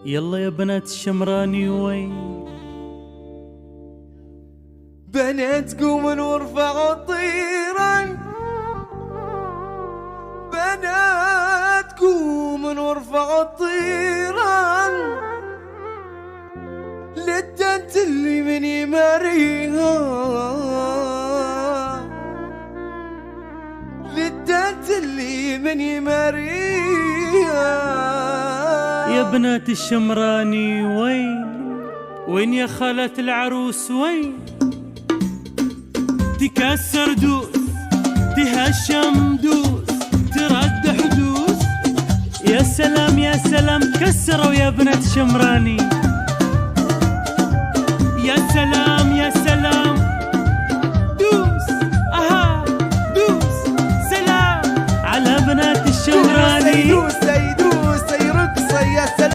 يلا يا بنات الشمراني وين بنات قومن وارفعوا طيرا، بنات قومن وارفعوا طيرا للدنت اللي من يماريها، للدنت اللي من يماريها. يا بنات الشمراني وين يا خالة العروس وين؟ تكسر دوس تهشم دوس ترد حدوس. يا سلام يا سلام كسروا يا بنات الشمراني. يا سلام يا سلام دوس اها دوس سلام على بنات الشمراني. دوس يدوس يرقص يا سلام.